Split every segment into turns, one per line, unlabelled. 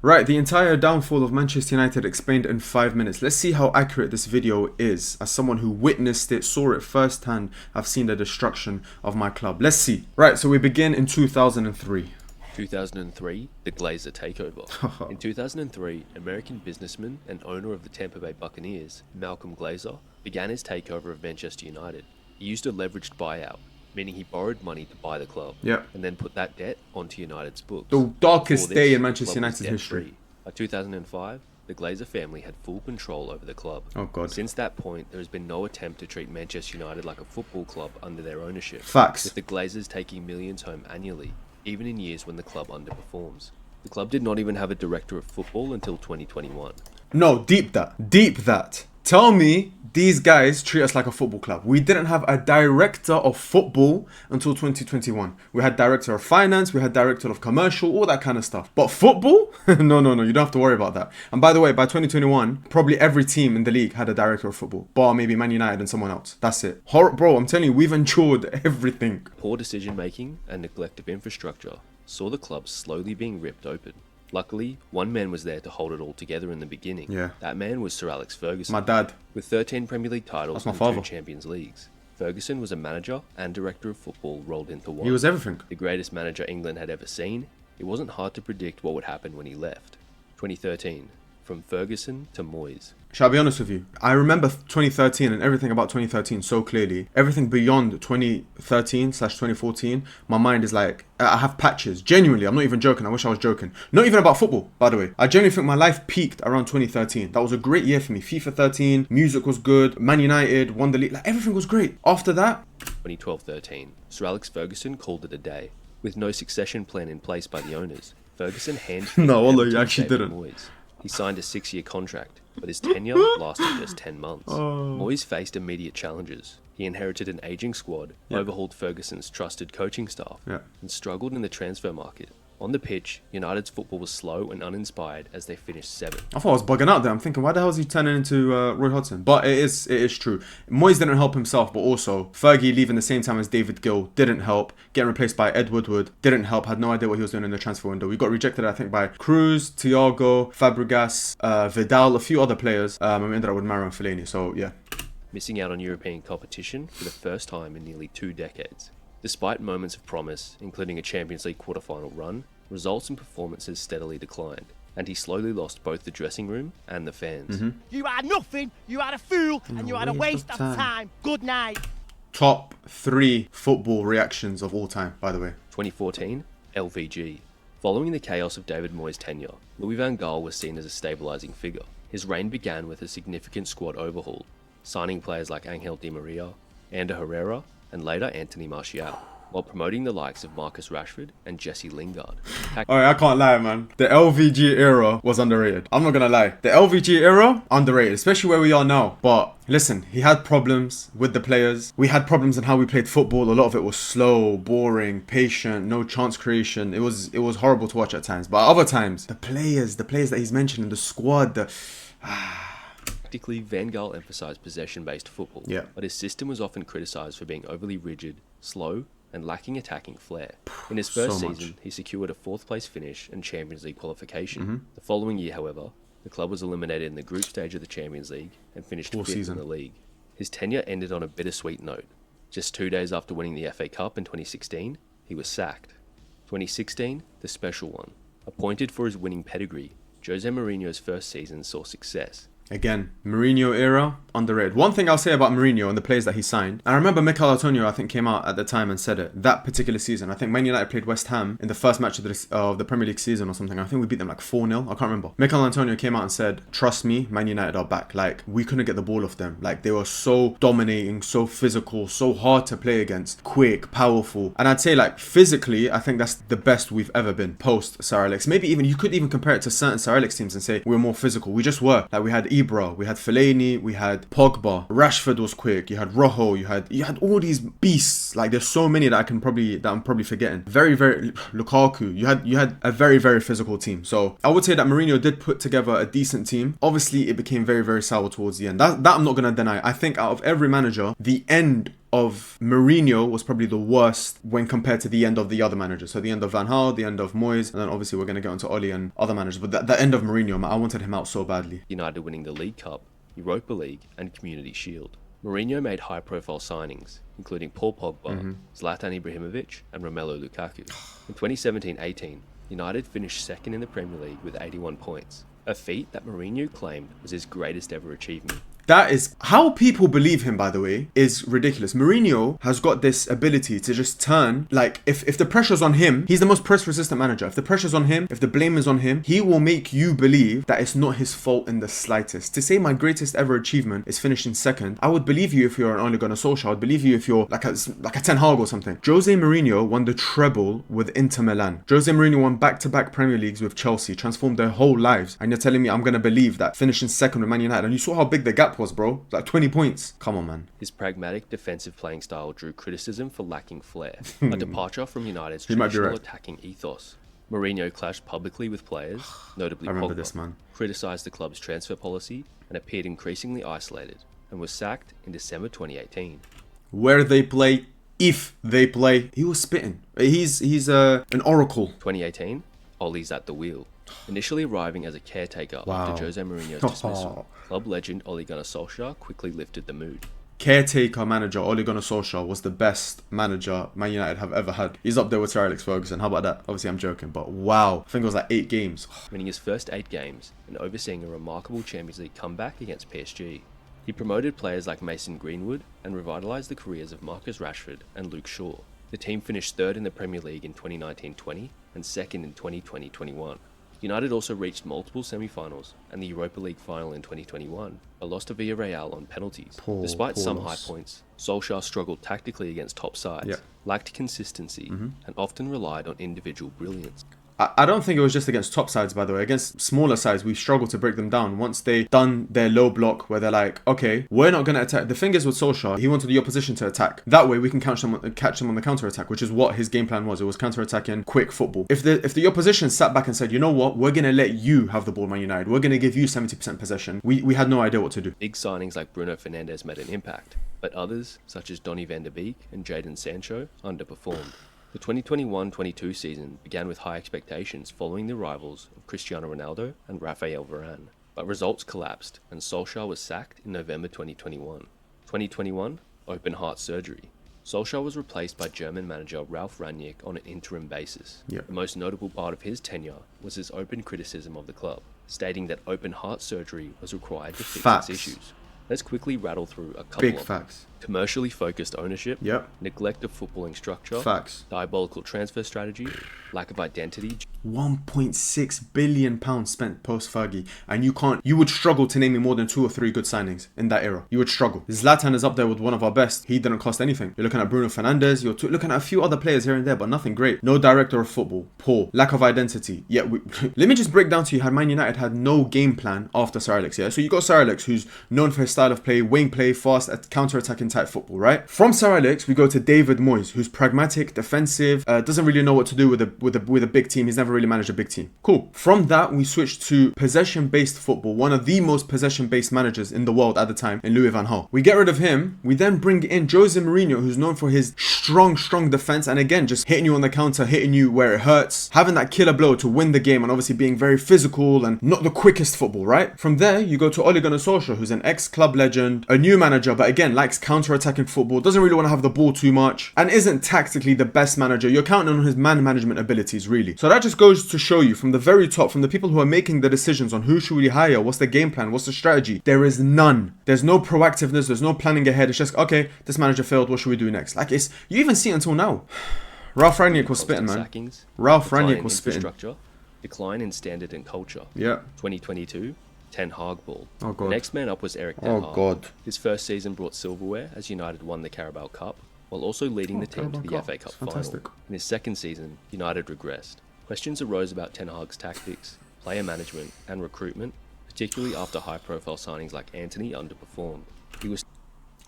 Right, the entire downfall of Manchester United explained in 5 minutes. Let's see how accurate this video is. As someone who witnessed it, saw it firsthand, I've seen the destruction of my club. Let's see. Right, so we begin in 2003.
2003, the Glazer Takeover. In 2003, American businessman and owner of the Tampa Bay Buccaneers, Malcolm Glazer, began his takeover of Manchester United. He used a leveraged buyout, meaning he borrowed money to buy the club, and then put that debt onto United's books.
The darkest day in Manchester United's history.
By 2005, the Glazer family had full control over the club.
Oh God.
Since that point, there has been no attempt to treat Manchester United like a football club under their ownership.
Facts.
With the Glazers taking millions home annually, even in years when the club underperforms. The club did not even have a director of football until 2021.
No, deep that. Tell me these guys treat us like a football club. We didn't have a director of football until 2021. We had director of finance, we had director of commercial, all that kind of stuff. But football? No, you don't have to worry about that. And by the way, by 2021, probably every team in the league had a director of football. Bar maybe Man United and someone else. That's it. Bro, I'm telling you, we've endured everything.
Poor decision making and neglect of infrastructure saw the club slowly being ripped open. Luckily, one man was there to hold it all together in the beginning.
Yeah.
That man was Sir Alex Ferguson.
My dad.
With 13 Premier League titles and
father.
2 Champions Leagues. Ferguson was a manager and director of football rolled into one.
He was everything.
The greatest manager England had ever seen. It wasn't hard to predict what would happen when he left. 2013. From Ferguson to Moyes.
Shall I be honest with you? I remember 2013 and everything about 2013 so clearly. Everything beyond 2013/2014, my mind is like, I have patches. Genuinely, I'm not even joking. I wish I was joking. Not even about football, by the way. I genuinely think my life peaked around 2013. That was a great year for me. FIFA 13, music was good, Man United, won the league. Like, everything was great. After that...
2012-13, Sir Alex Ferguson called it a day. With no succession plan in place by the owners, Ferguson handed
No, although you actually didn't.
Moyes. He signed a 6-year contract, but his tenure lasted just 10 months. Moyes faced immediate challenges. He inherited an aging squad, overhauled Ferguson's trusted coaching staff, and struggled in the transfer market. On the pitch, United's football was slow and uninspired as they finished 7th.
I thought I was bugging out there. I'm thinking, why the hell is he turning into Roy Hodgson? But it is true. Moyes didn't help himself, but also Fergie leaving the same time as David Gill didn't help. Getting replaced by Ed Woodward didn't help. Had no idea what he was doing in the transfer window. We got rejected, I think, by Cruz, Thiago, Fabregas, Vidal, a few other players. And we ended up with Mario and Fellaini. So, yeah.
Missing out on European competition for the first time in nearly 2 decades. Despite moments of promise, including a Champions League quarter-final run, results and performances steadily declined, and he slowly lost both the dressing room and the fans.
You are nothing, you are a fool, and you are a waste of time. Good night.
Top 3 football reactions of all time, by the way.
2014, LVG. Following the chaos of David Moyes' tenure, Louis van Gaal was seen as a stabilising figure. His reign began with a significant squad overhaul, signing players like Angel Di Maria, Ander Herrera, and later Anthony Martial, while promoting the likes of Marcus Rashford and Jesse Lingard.
Alright, I can't lie, man. The LVG era was underrated. I'm not gonna lie. The LVG era, underrated, especially where we are now. But listen, he had problems with the players. We had problems in how we played football. A lot of it was slow, boring, patient, no chance creation. It was horrible to watch at times. But other times, the players that he's mentioning, the squad,
Tactically, Van Gaal emphasised possession-based football, but his system was often criticised for being overly rigid, slow, and lacking attacking flair. In his first season, he secured a 4th-place finish and Champions League qualification. The following year, however, the club was eliminated in the group stage of the Champions League and finished 5th in the league. His tenure ended on a bittersweet note. Just 2 days after winning the FA Cup in 2016, he was sacked. 2016, the special one. Appointed for his winning pedigree, Jose Mourinho's first season saw success.
Again, Mourinho era, underrated. One thing I'll say about Mourinho and the players that he signed, and I remember Mikel Antonio, I think, came out at the time and said it, that particular season. I think Man United played West Ham in the first match of the Premier League season or something. I think we beat them like 4-0, I can't remember. Mikel Antonio came out and said, trust me, Man United are back. Like, we couldn't get the ball off them. Like, they were so dominating, so physical, so hard to play against, quick, powerful. And I'd say, like, physically, I think that's the best we've ever been post Sir Alex. Maybe even, you could even compare it to certain Sir Alex teams and say, we're more physical. We just were. Like, we had Ibra, we had Fellaini, we had Pogba, Rashford was quick, you had Rojo, you had all these beasts. Like, there's so many that I'm probably forgetting. Very Lukaku. You had a very physical team. So I would say that Mourinho did put together a decent team. Obviously, it became very sour towards the end. That I'm not gonna deny. I think out of every manager, the end of Mourinho was probably the worst when compared to the end of the other managers. So the end of Van Gaal, the end of Moyes, and then obviously we're going to get into Ole and other managers. But the end of Mourinho, man, I wanted him out so badly.
United winning the League Cup, Europa League and Community Shield. Mourinho made high-profile signings, including Paul Pogba, Zlatan Ibrahimovic and Romelu Lukaku. In 2017-18, United finished second in the Premier League with 81 points, a feat that Mourinho claimed was his greatest ever achievement.
That is how people believe him, by the way, is ridiculous. Mourinho has got this ability to just turn, like, if the pressure's on him, he's the most press-resistant manager. If the pressure's on him, if the blame is on him, he will make you believe that it's not his fault in the slightest. To say my greatest ever achievement is finishing second, I would believe you if you're an Ole Gunnar Solskjaer. I would believe you if you're like a Ten Hag or something. Jose Mourinho won the treble with Inter Milan. Jose Mourinho won back-to-back Premier Leagues with Chelsea, transformed their whole lives. And you're telling me I'm going to believe that finishing second with Man United, and you saw how big the gap was, bro. Like 20 points. Come on, man.
His pragmatic defensive playing style drew criticism for lacking flair, a departure from United's traditional attacking ethos. Mourinho clashed publicly with players, notably Pogba, criticised the club's transfer policy, and appeared increasingly isolated, and was sacked in December 2018.
Where they play, if they play, he was spitting. He's an oracle.
2018, Ole's at the wheel. Initially arriving as a caretaker after Jose Mourinho's dismissal, club legend Ole Gunnar Solskjaer quickly lifted the mood.
Caretaker manager Ole Gunnar Solskjaer was the best manager Man United have ever had. He's up there with Sir Alex Ferguson. How about that? Obviously, I'm joking, but wow. I think it was like 8 games.
Winning his first 8 games and overseeing a remarkable Champions League comeback against PSG. He promoted players like Mason Greenwood and revitalised the careers of Marcus Rashford and Luke Shaw. The team finished 3rd in the Premier League in 2019-20 and 2nd in 2020-21. United also reached multiple semi-finals and the Europa League final in 2021, but lost to Villarreal on penalties. Despite some high points, Solskjaer struggled tactically against top sides, lacked consistency, and often relied on individual brilliance.
I don't think it was just against top sides, by the way. Against smaller sides, we struggled to break them down. Once they done their low block, where they're like, okay, we're not going to attack. The thing is with Solskjaer, he wanted the opposition to attack. That way, we can catch them on the counter-attack, which is what his game plan was. It was counter-attacking, quick football. If the opposition sat back and said, you know what, we're going to let you have the ball, Man United. We're going to give you 70% possession. We had no idea what to do.
Big signings like Bruno Fernandes made an impact, but others, such as Donny van de Beek and Jadon Sancho, underperformed. The 2021-22 season began with high expectations following the arrivals of Cristiano Ronaldo and Rafael Varane, but results collapsed and Solskjaer was sacked in November 2021. 2021, open heart surgery. Solskjaer was replaced by German manager Ralf Rangnick on an interim basis. The most notable part of his tenure was his open criticism of the club, stating that open heart surgery was required to fix its issues. Let's quickly rattle through a couple of facts. Commercially focused ownership, neglect of footballing structure, diabolical transfer strategy, lack of identity.
£1.6 billion spent post-Fergie, and you would struggle to name me more than 2 or 3 good signings in that era. You would struggle. Zlatan is up there with one of our best. He didn't cost anything. You're looking at Bruno Fernandes, you're looking at a few other players here and there, but nothing great. No director of football. Poor. Lack of identity. Let me just break down to you how Man United had no game plan after Sir Alex, So you got Sir Alex, who's known for his style of play, wing play, fast, counter-attacking type football, right? From Sir Alex, we go to David Moyes, who's pragmatic, defensive, doesn't really know what to do with a big team. He's never really managed a big team. Cool. From that, we switched to possession-based football, one of the most possession-based managers in the world at the time, in Louis van Gaal. We get rid of him. We then bring in Jose Mourinho, who's known for his strong defense, and again, just hitting you on the counter, hitting you where it hurts, having that killer blow to win the game, and obviously being very physical and not the quickest football, right? From there, you go to Ole Gunnar Solskjaer, who's an ex-club legend, a new manager, but again, likes counter-attacking football, doesn't really want to have the ball too much, and isn't tactically the best manager. You're counting on his man management abilities, really. So that just goes to show you from the very top, from the people who are making the decisions on who should we hire, what's the game plan, what's the strategy, there is none. There's no proactiveness, there's no planning ahead. It's just, okay, this manager failed, what should we do next? Like, you even see it until now. Ralf Rangnick was spitting, man. Ralf Rangnick was spitting.
Decline in standard and culture. 2022, Ten Hag ball.
Oh god.
The next man up was Erik Ten Hag.
Oh god.
His first season brought silverware as United won the Carabao Cup, while also leading the team to the FA Cup final. In his second season, United regressed. Questions arose about Ten Hag's tactics, player management, and recruitment, particularly after high-profile signings like Antony underperformed.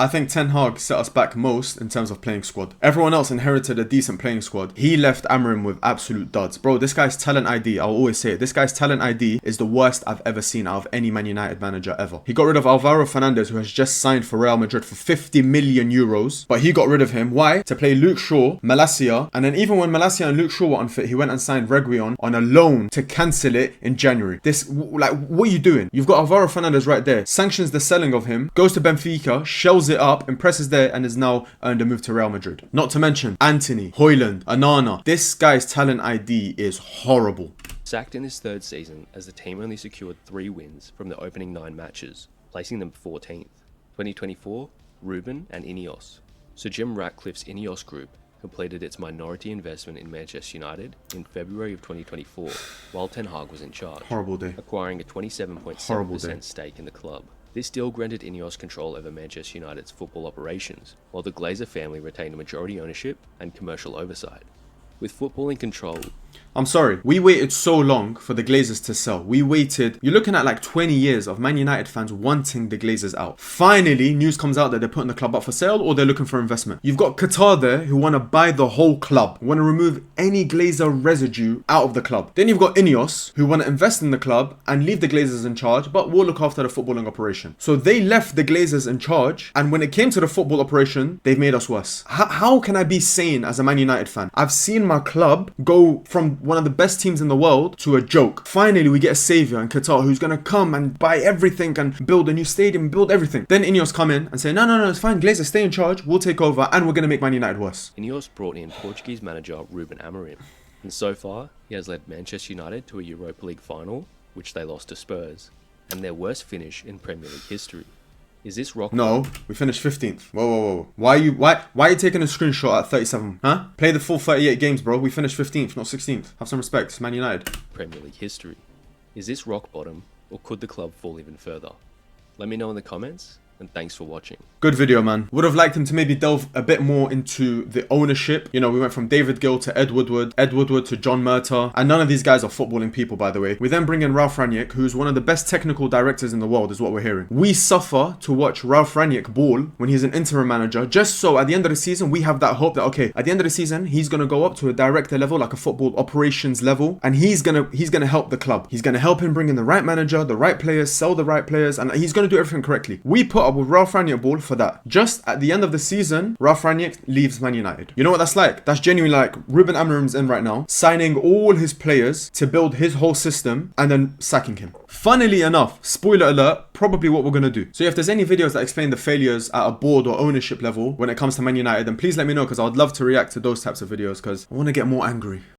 I think Ten Hag set us back most in terms of playing squad. Everyone else inherited a decent playing squad. He left Amorim with absolute duds. Bro, this guy's talent ID, I'll always say it, this guy's talent ID is the worst I've ever seen out of any Man United manager ever. He got rid of Alvaro Fernandez, who has just signed for Real Madrid for 50 million euros, but he got rid of him. Why? To play Luke Shaw, Malacia, and then even when Malacia and Luke Shaw were unfit, he went and signed Reguilon on a loan to cancel it in January. What are you doing? You've got Alvaro Fernandez right there, sanctions the selling of him, goes to Benfica, shells it up, impresses there, and has now earned a move to Real Madrid. Not to mention Anthony, Højlund, Anana. This guy's talent ID is horrible.
Sacked in his third season as the team only secured 3 wins from the opening 9 matches, placing them 14th. 2024, Ruben and Inos. Sir Jim Ratcliffe's Ineos Group completed its minority investment in Manchester United in February of 2024, while Ten Hag was in charge,
horrible day,
acquiring a 27.7% stake in the club. This deal granted Ineos control over Manchester United's football operations, while the Glazer family retained majority ownership and commercial oversight. With football in control,
I'm sorry, we waited so long for the Glazers to sell. We waited, you're looking at like 20 years of Man United fans wanting the Glazers out. Finally, news comes out that they're putting the club up for sale or they're looking for investment. You've got Qatar there who want to buy the whole club, want to remove any Glazer residue out of the club. Then you've got Ineos who want to invest in the club and leave the Glazers in charge, but will look after the footballing operation. So they left the Glazers in charge, and when it came to the football operation, they've made us worse. How can I be sane as a Man United fan? I've seen my club go from one of the best teams in the world to a joke. Finally, we get a savior in Qatar who's going to come and buy everything and build a new stadium, build everything. Then Ineos come in and say, no, it's fine. Glazer, stay in charge. We'll take over and we're going to make Man United worse.
Ineos brought in Portuguese manager Ruben Amorim, and so far, he has led Manchester United to a Europa League final, which they lost to Spurs, and their worst finish in Premier League history. Is this rock?
No, we finished 15th. Whoa. Why are you taking a screenshot at 37? Huh? Play the full 38 games, bro. We finished 15th, not 16th. Have some respect. It's Man United.
Premier League history. Is this rock bottom, or could the club fall even further? Let me know in the comments, and thanks for watching.
Good video, man. Would have liked him to maybe delve a bit more into the ownership. You know, we went from David Gill to Ed Woodward to John Murtaugh, and none of these guys are footballing people, by the way. We then bring in Ralf Rangnick, who's one of the best technical directors in the world, is what we're hearing. We suffer to watch Ralf Rangnick ball when he's an interim manager, just so at the end of the season, we have that hope that, okay, at the end of the season, he's going to go up to a director level, like a football operations level, and he's gonna help the club. He's going to help him bring in the right manager, the right players, sell the right players, and he's going to do everything correctly. We put up with Ralf Rangnick ball for that. Just at the end of the season, Ralf Rangnick leaves Man United. You know what that's like? That's genuinely like Ruben Amorim's in right now, signing all his players to build his whole system and then sacking him. Funnily enough, spoiler alert, probably what we're going to do. So if there's any videos that explain the failures at a board or ownership level when it comes to Man United, then please let me know, because I would love to react to those types of videos because I want to get more angry.